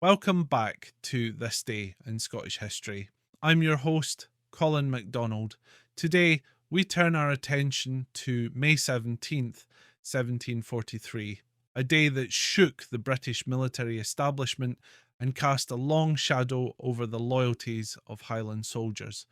Welcome back to This Day in Scottish History. I'm your host, Colin MacDonald. Today, we turn our attention to May 17th, 1743, a day that shook the British military establishment and cast a long shadow over the loyalties of Highland soldiers.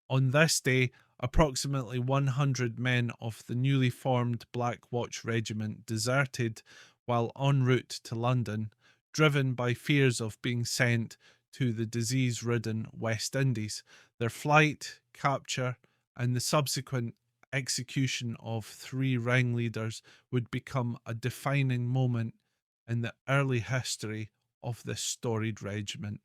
On this day, approximately 100 men of the newly formed Black Watch Regiment deserted while en route to London, driven by fears of being sent to the disease-ridden West Indies. Their flight, capture, and the subsequent execution of three ringleaders would become a defining moment in the early history of this storied regiment.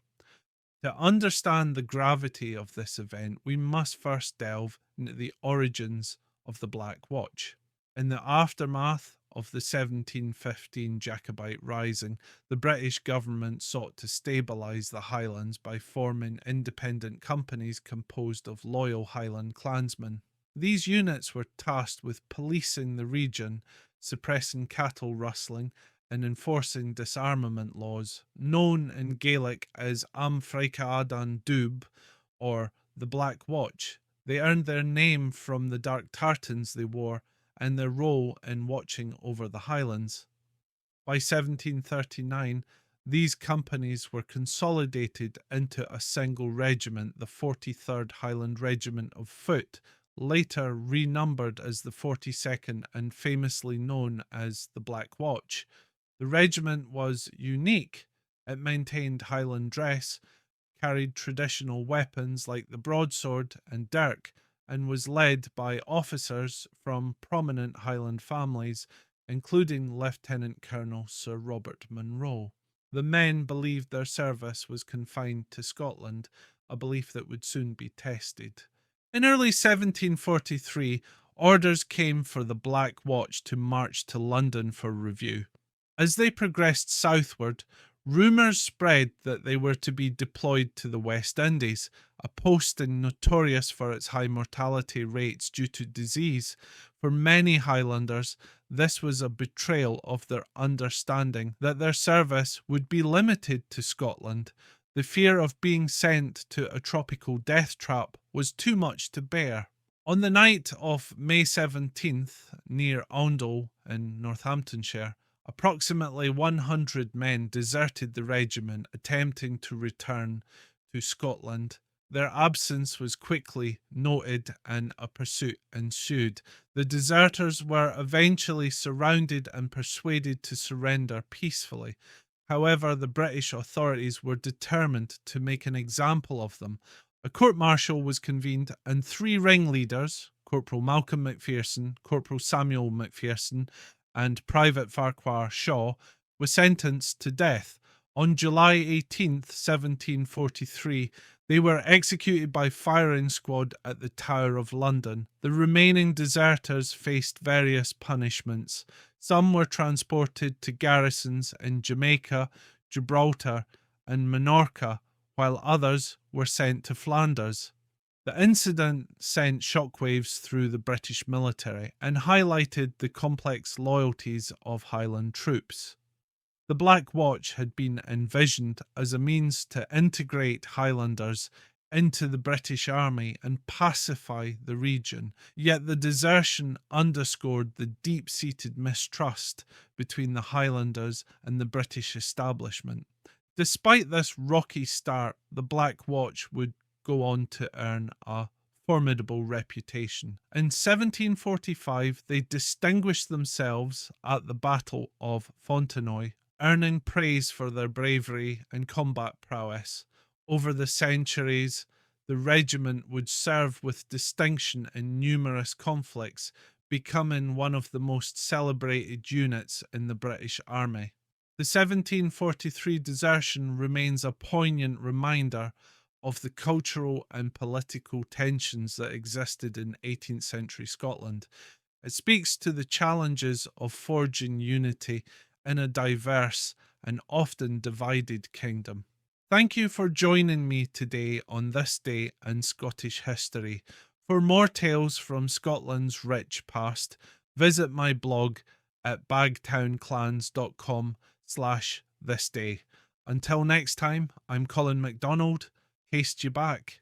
To understand the gravity of this event, we must first delve into the origins of the Black Watch. In the aftermath of the 1715 Jacobite Rising, the British government sought to stabilise the Highlands by forming independent companies composed of loyal Highland clansmen. These units were tasked with policing the region, suppressing cattle rustling, and enforcing disarmament laws, known in Gaelic as Am Adan Dub, or the Black Watch. They earned their name from the dark tartans they wore and their role in watching over the Highlands. By 1739, these companies were consolidated into a single regiment, the 43rd Highland Regiment of Foot, later renumbered as the 42nd and famously known as the Black Watch. The regiment was unique. It maintained Highland dress, carried traditional weapons like the broadsword and dirk, and was led by officers from prominent Highland families, including Lieutenant Colonel Sir Robert Munro. The men believed their service was confined to Scotland, a belief that would soon be tested. In early 1743, orders came for the Black Watch to march to London for review. As they progressed southward, rumours spread that they were to be deployed to the West Indies, a posting notorious for its high mortality rates due to disease. For many Highlanders, this was a betrayal of their understanding that their service would be limited to Scotland. The fear of being sent to a tropical death trap was too much to bear. On the night of May 17th, near Oundle in Northamptonshire, approximately 100 men deserted the regiment, attempting to return to Scotland. Their absence was quickly noted and a pursuit ensued. The deserters were eventually surrounded and persuaded to surrender peacefully. However, the British authorities were determined to make an example of them. A court-martial was convened and three ringleaders, Corporal Malcolm Macpherson, Corporal Samuel Macpherson, and Private Farquhar Shaw, were sentenced to death. On July 18th, 1743, they were executed by firing squad at the Tower of London. The remaining deserters faced various punishments. Some were transported to garrisons in Jamaica, Gibraltar, and Minorca, while others were sent to Flanders. The incident sent shockwaves through the British military and highlighted the complex loyalties of Highland troops. The Black Watch had been envisioned as a means to integrate Highlanders into the British Army and pacify the region, yet the desertion underscored the deep-seated mistrust between the Highlanders and the British establishment. Despite this rocky start, the Black Watch would go on to earn a formidable reputation. In 1745, they distinguished themselves at the Battle of Fontenoy, earning praise for their bravery and combat prowess. Over the centuries, the regiment would serve with distinction in numerous conflicts, becoming one of the most celebrated units in the British Army. The 1743 desertion remains a poignant reminder of the cultural and political tensions that existed in 18th century Scotland. It speaks to the challenges of forging unity in a diverse and often divided kingdom. Thank you for joining me today on This Day in Scottish History. For more tales from Scotland's rich past, visit my blog at bagtownclans.com/thisday. Until next time, I'm Colin MacDonald. Haste you back.